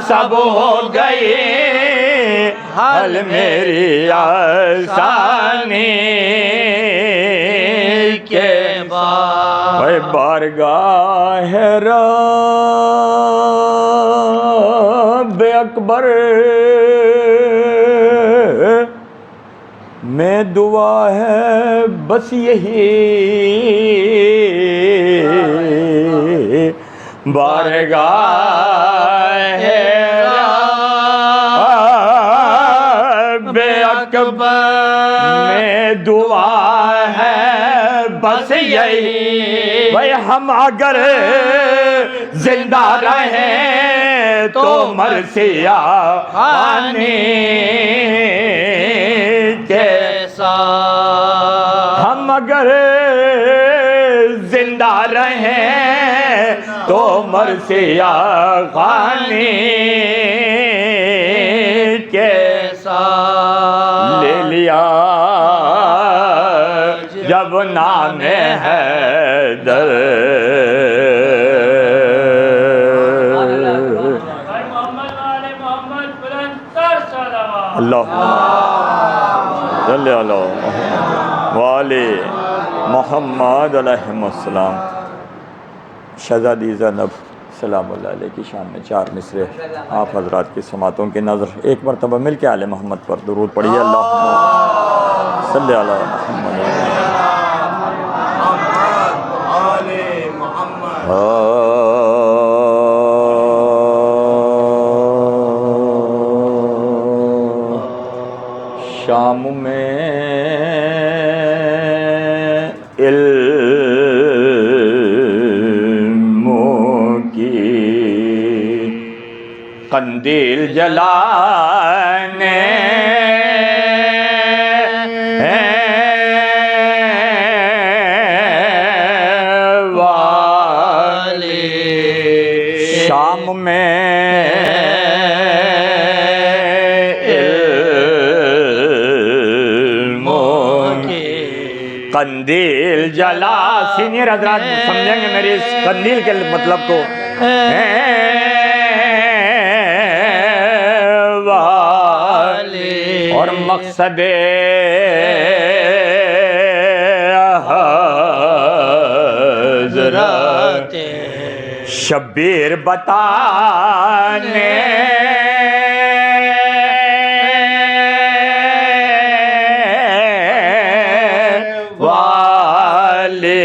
سب ہو گئی حل میری آسانی کے بعد اے بارگاہ رب اکبر میں دعا ہے بس یہی بارگاہ رب اکبر میں دعا ہے بس یہی بھئی ہم اگر زندہ رہیں تو مرثیہ خانی کے ساتھ ہم اگر زندہ رہیں تو مرثیہ خانی کے ساتھ لے لیا جب نام حیدر اللہ صلی اللہ وآلہ محمد علیہ السلام۔ شہزادی زینب سلام اللہ علیہ کی شان میں 4 مصرے آپ حضرات کی سماعتوں کی نظر ایک مرتبہ مل کے آل محمد پر درود پڑھیے۔ اللہم صلی علی محمد شام میں قندیل جلانے والی شام میں قندیل جلا سینئر حضرات سمجھیں گے میری اس قندیل کے مطلب کو اور مقصد حضرت شبیر بتانے والے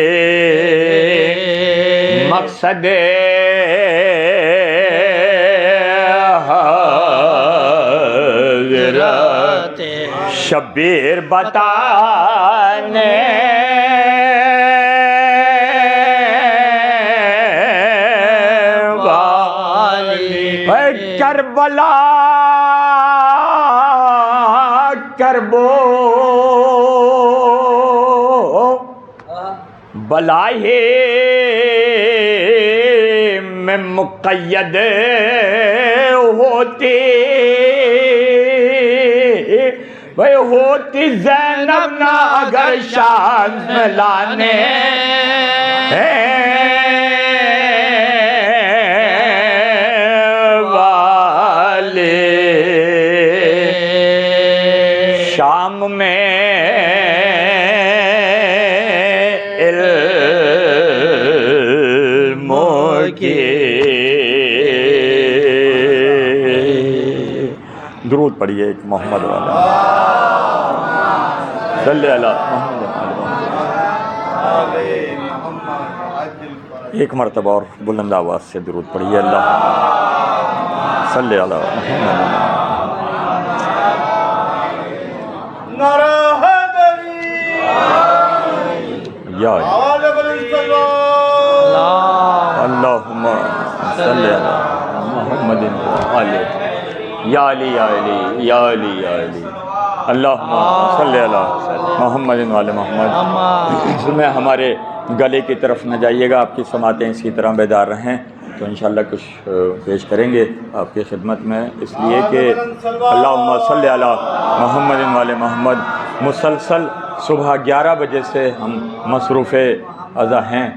مقصد شبیر بتانے والی کربلا کربو بلائے میں مقید ہوتی بھئی ہوتی زینب نہ اگر شان میں لانے والے شام میں علم کی درود پڑھیے ایک محمد والا صلی اللہ محمد ایک مرتبہ اور بلند آواز سے درود پڑھیے اللہ صلی اللہ محمد یا اللہم صلی اللہ محمد علیہ یا علی یا علی یا علی یا علی اللہم صلی اللہ محمد علیہ محمد۔ اس میں ہمارے گلے کی طرف نہ جائیے گا، آپ کی سماعتیں اسی طرح بیدار رہیں تو انشاءاللہ کچھ پیش کریں گے آپ کی خدمت میں، اس لیے کہ اللہم صلی اللہ محمد علیہ محمد مسلسل صبح 11 بجے سے ہم مصروف اذا ہیں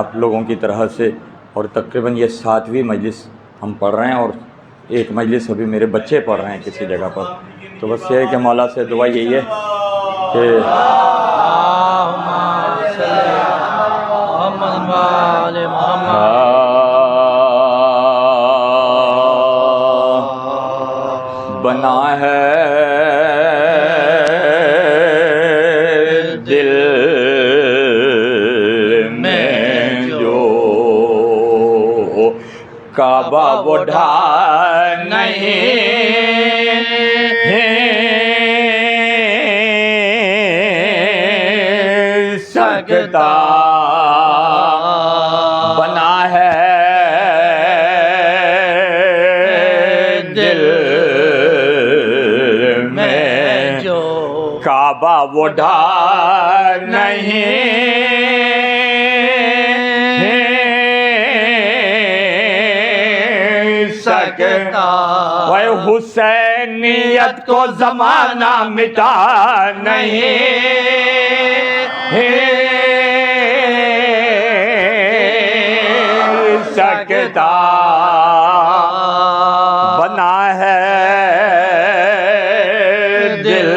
آپ لوگوں کی طرح سے، اور تقریباً یہ 7ویں مجلس ہم پڑھ رہے ہیں، اور ایک مجلس ابھی میرے بچے پڑھ رہے ہیں کسی جگہ پر، تو بس یہ ہے کہ مولا سے دعا یہی ہے کہ بنا ہے دل میں جو کعبہ وہ ڈھا نہیں سکتا، بنا ہے دل میں جو کعبہ وہ ڈھا نہیں سکتا، وہ حسینیت کو زمانہ مٹا نہیں سکتا، بنا ہے دل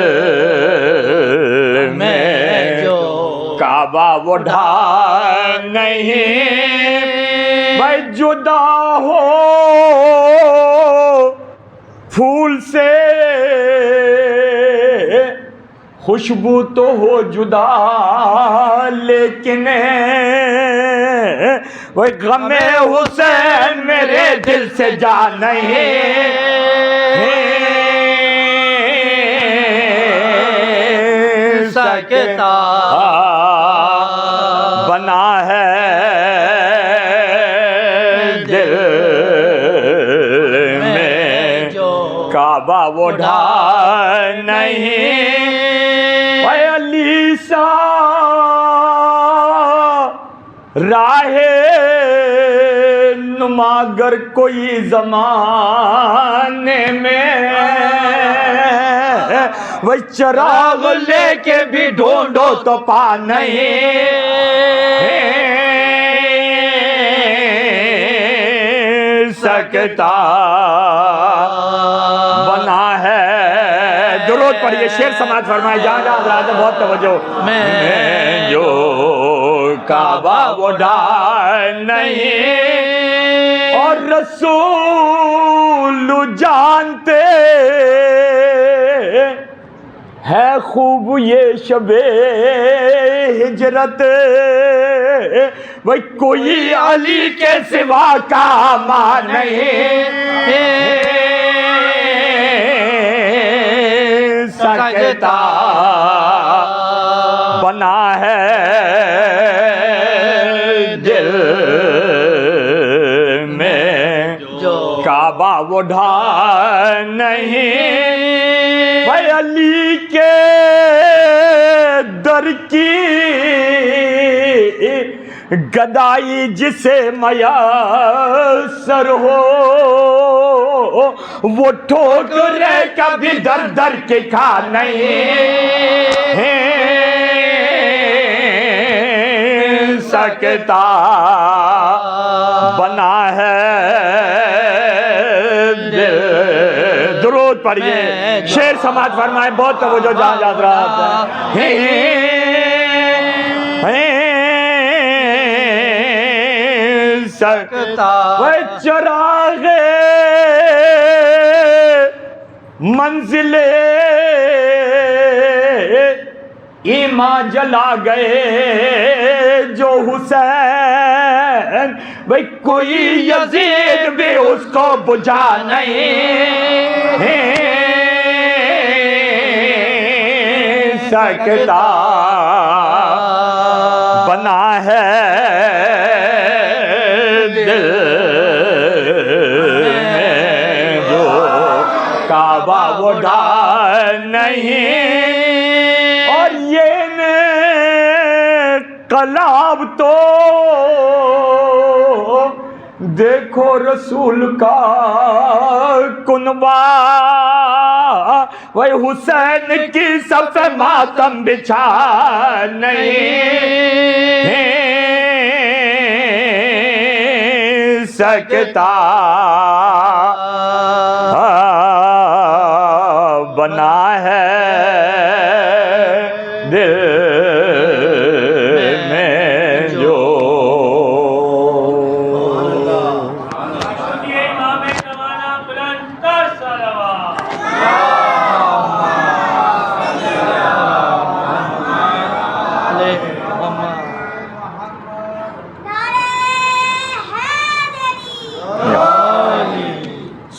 میں جو کعبہ وہ ڈھا نہیں، بھائی جدا ہو پھول سے خوشبو تو ہو جدا، لیکن وہ غم حسین میرے دل سے جا نہیں سکتا، بنا ہے دل میں جو کعبہ وہ ڈھا نہیں، اے علی سا راہ نماگر کوئی زمانے میں، وہ چراغ لے کے بھی ڈھونڈو تو پا نہیں سکتا، بنا ہے درود پڑھیے، شعر سماعت فرمائے، جہاں جہاں حضرات بہت توجہ، میں جو کعبہ وہ ڈھا نہیں، اور رسول جانتے ہے خوب یہ شب ہجرت، وہ کوئی علی کے سوا کا ماں نہیں سکتا، بنا ہے دل میں جو کعبہ وہ ڈھا نہیں، بھائی علی کے در کی گدائی جسے میسر ہو، وہ ٹھوکرے کبھی در در کے کھا نہیں سکتا، بنا ہے دل، درود پڑھیے، شعر سماعت فرمائے، بہت توجہ، جہاں جہاں رہا سکتا، وہ چراغ منزل ایمان جلا گئے جو حسین، بھئی کوئی یزید بھی اس کو بجھا نہیں سکتا، بنا ہے دل میں جو کعبہ وہ ڈھا نہیں، اور یہ انقلاب تو دیکھو رسول کا کنبہ، وہ حسین کی سب سے ماتم بچھا نہیں سکتا،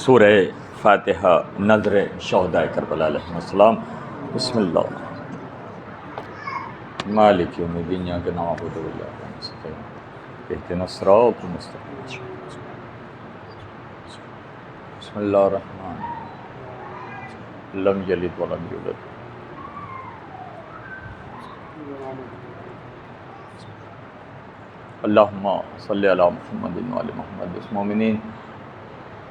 سورہ فاتحہ نظر شہداء کربلا علیہ السلام۔ بسم اللہ مالک یوم الدین ایاک نعبد و ایاک نستعین اہدنا الصراط المستقیم بسم اللہ الرحمن الرحیم لم یلد ولم یولد اللہم صلی علی محمد وعلی محمد۔ مومنین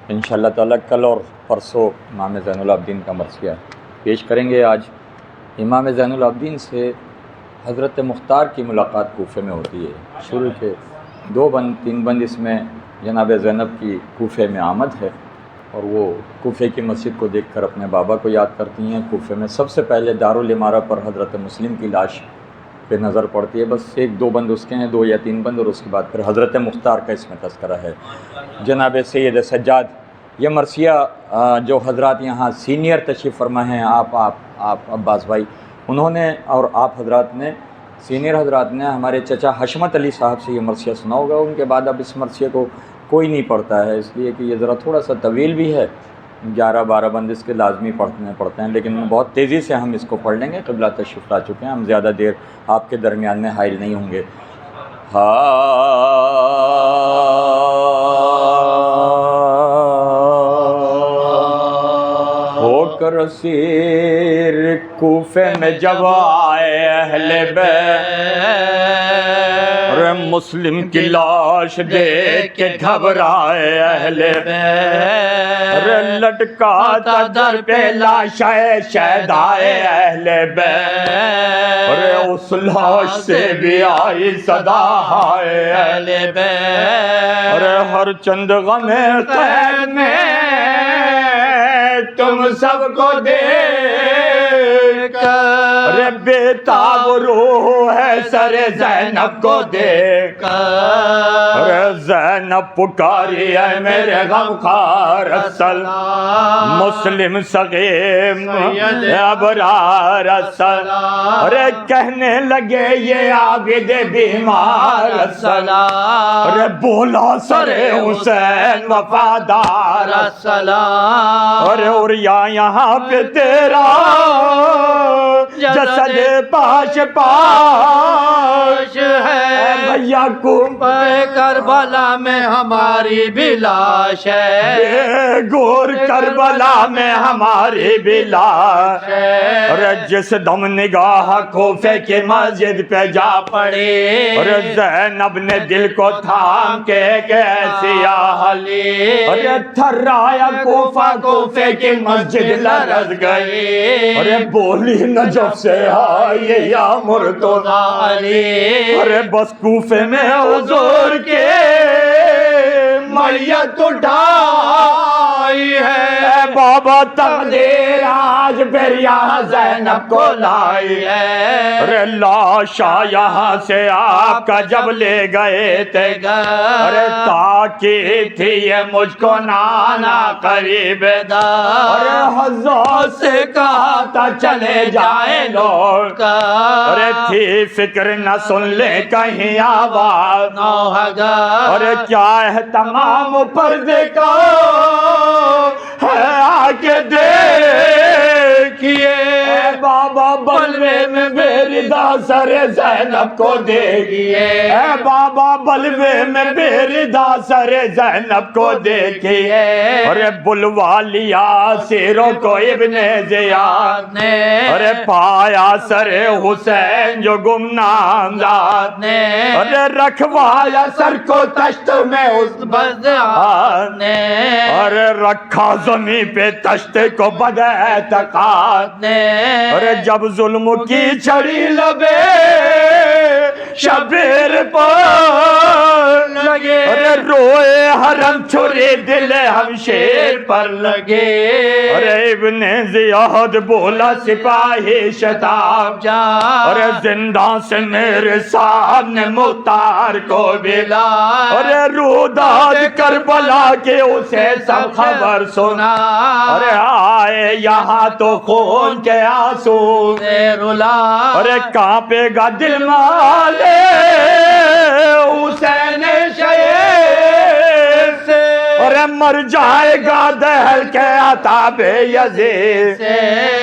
انشاءاللہ تعالیٰ کل اور پرسوں امام زین العابدین کا مرثیہ پیش کریں گے۔ آج امام زین العابدین سے حضرت مختار کی ملاقات کوفے میں ہوتی ہے۔ شروع کے 2 بند 3 بند اس میں جناب زینب کی کوفے میں آمد ہے، اور وہ کوفے کی مسجد کو دیکھ کر اپنے بابا کو یاد کرتی ہیں۔ کوفے میں سب سے پہلے دارالامارہ پر حضرت مسلم کی لاش پہ نظر پڑتی ہے، بس 1-2 بند اس کے ہیں، 2 یا 3 بند، اور اس کے بعد پھر حضرت مختار کا اس میں تذکرہ ہے۔ جناب سید سجاد، یہ مرثیہ جو حضرات یہاں سینئر تشریف فرما ہیں، آپ عباس بھائی، انہوں نے اور آپ حضرات نے، سینئر حضرات نے ہمارے چچا حشمت علی صاحب سے یہ مرثیہ سنا ہوگا۔ ان کے بعد اب اس مرثیہ کو کوئی نہیں پڑھتا ہے، اس لیے کہ یہ ذرا تھوڑا سا طویل بھی ہے، 11-12 بند اس کے لازمی پڑھتے ہیں، لیکن بہت تیزی سے ہم اس کو پڑھ لیں گے۔ قبلہ تشریف لا چکے ہیں، ہم زیادہ دیر آپ کے درمیان میں حائل نہیں ہوں گے۔ ہو کر اسیر کوفے میں جب آئے اہل بیت، مسلم کی لاش دیکھ کے گھبرائے اہل بیت، لٹکا تھا در پہ لاش شہدائے اہل بیت، اس لاش سے بھی آئی صدا ہائے اہل بیت، ہر چند غم قید میں تم سب کو دیکھ کر، بےتاب روح ہے سر زینب کو دیکھ کر، زینب پکاری ہے میرے غمخوار السلام، مسلم سقیم ابرار السلام، ارے کہنے لگے یہ عابد بیمار السلام، ارے بولا سر حسین وفادار السلام، اور یہاں پہ تیرا جسد پاش پاش ہے، بھیا کوفہ کربلا میں ہماری بھی لاش ہے، گور کربلا میں ہماری بھی لاش ہے، اور جس دم نگاہ کوفے کی مسجد پہ جا پڑی، اور زینب نے دل کو تھام کے کیسی آہ لی، اور تھرایا کوفے کی مسجد لرز گئی، اور بولی نجف سے آئے یا مرتضیٰ علی، اور بس کوفے میں حضور کے میت اٹھائی ہے، اے بابا تقدیر آج پھر یہاں زینب کو لائی ہے، ارے لاشا یہاں سے آپ کا جب لے گئے تھے گھر، ارے تاکی تھی یہ مجھ کو نانا قریب دار، ارے حضرت سے کہا تھا چلے جائیں لوگ، ارے تھی فکر نہ سن لے کہیں آواز نہ ہوگا، ارے کیا ہے تمام پردے کا ہے آکے دیکھئے، اے بابا بلوے میں میری سر زینب کو دیکھئے، اے بابا بلوے میں میری سر زینب کو دیکھئے، ارے بلوا لیا سیروں کو ابن زیاد نے، ارے پایا سر حسین جو گمنام ذات نے، ارے رکھوایا سر کو تشت میں اس بدعات نے، ارے رکھا زمین پہ تشت کو بد اعتقاد نے، ارے جب ظلم کی چھڑی لبے شبیر پر لگے، ارے روئے حرم چھری دل ہمشیر پر لگے، ارے ابن زیاد بولا سپاہی شتاب جا، ارے زندہ سے میرے سامنے مختار کو بلا، ارے روداد کربلا کے اسے سب خبر سنا، ارے آئے یہاں تو خون کے آنسو سے رلا، ارے کانپے گا دل مالے حسین شہید سے، ارے ارے مر جائے گا دہل کے عطاب یزید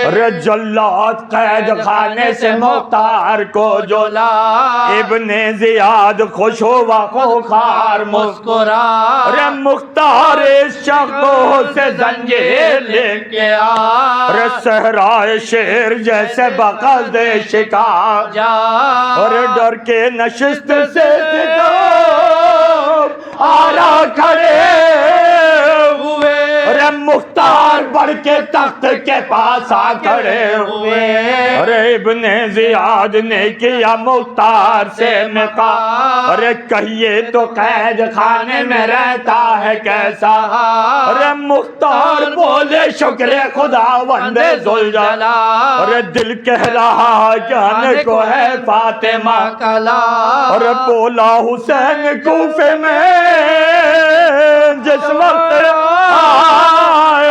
ارے جلات قید خانے سے مختار کو جو لا ابن زیاد خوش ہوا خوخار مسکرا ارے مختار اس شخص سے زنجیر لے کے ارے صحرائے شیر جیسے بقد شکار جا ارے ڈر کے نشست سے آرا کھڑے ہوئے ارے مختار بڑھ کے تخت کے پاس آ کھڑے ہوئے ارے ابن زیاد نے کیا مختار سے مقا ارے کہیے تو قید خانے میں رہتا ہے کیسا ارے مختار بولے شکر خدا وند ذوالجلال ارے دل کہہ رہا جانے کو ہے فاطمہ کلا ارے بولا حسین کوفے میں جس وقت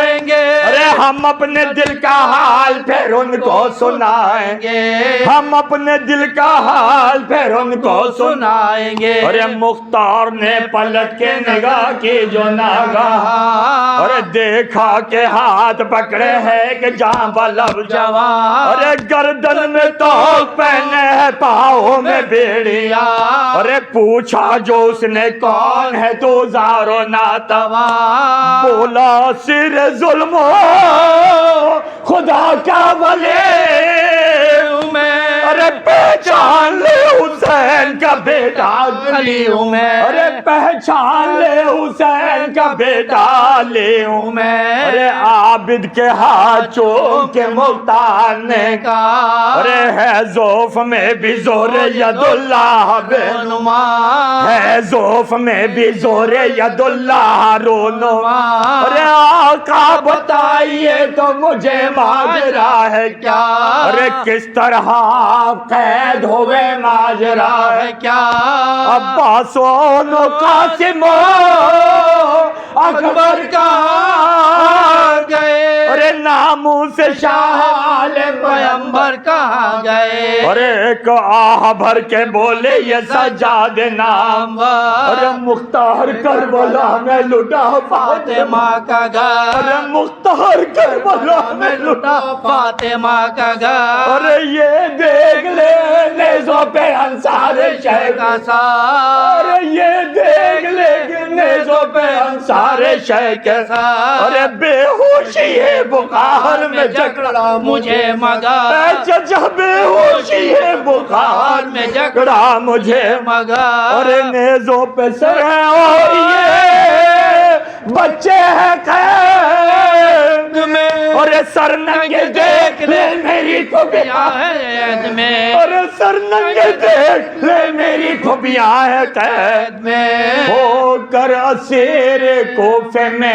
آئیں گے ارے ہم اپنے دل کا حال پھر ان کو سنائیں گے ہم اپنے دل کا حال پھر ان کو سنائیں گے ارے مختار نے پلٹ کے نگاہ کی جو نگاہ ارے دیکھا کہ ہاتھ پکڑے ہے کہ جہاں بلب جوان ارے گردن میں توق پہنے ہے پاؤں میں بیڑیاں ارے پوچھا جو اس نے کون ہے تو زارو ناتواں بولا سر ظلم خدا کا ولی میں ارے پہچان لے حسین کا بیٹا علی ہوں میں ارے پہچان لے حسین کا بیٹا علی ہوں میں ارے عابد کے ہاتھوں کے مختار نے کہا ارے ہے ذوف میں بھی زور ید اللہ بنما ہے ذوف میں بھی زور ید اللہ رونما ارے آقا بتائیے تو مجھے ماجرا ہے کیا ارے کس طرح آپ قید ہوئے ماجرا ہے کیا عباس و قاسم اکبر کہاں گئے ارے ناموس شاہ عالم پیغمبر کہاں گئے ارے ایک آہ بھر کے بولے یہ سجاد نام ارے مختار کربلا میں لٹا فاطمہ کا گھر ارے مختار کربلا میں لٹا فاطمہ کا گھر ارے یہ دیکھ لے نیزوں پہ انصار شہ کا سار ارے یہ دیکھ لے نیزوں پہ انصار شہ کے سار ارے بے ہوشی ہے بخار میں جھگڑا مجھے مگر چچا بے ہوشی ہے بخار میں جھگڑا مجھے مگر ارے نیزوں پہ سر ہے اور یہ بچے ہیں قید میں ارے سر ننگے دیکھ لے میری کھوپیاں ہے میں ارے سر ننگے دیکھ لے میری کھوپیاں ہے قید میں ہو کر اسیر کوفے میں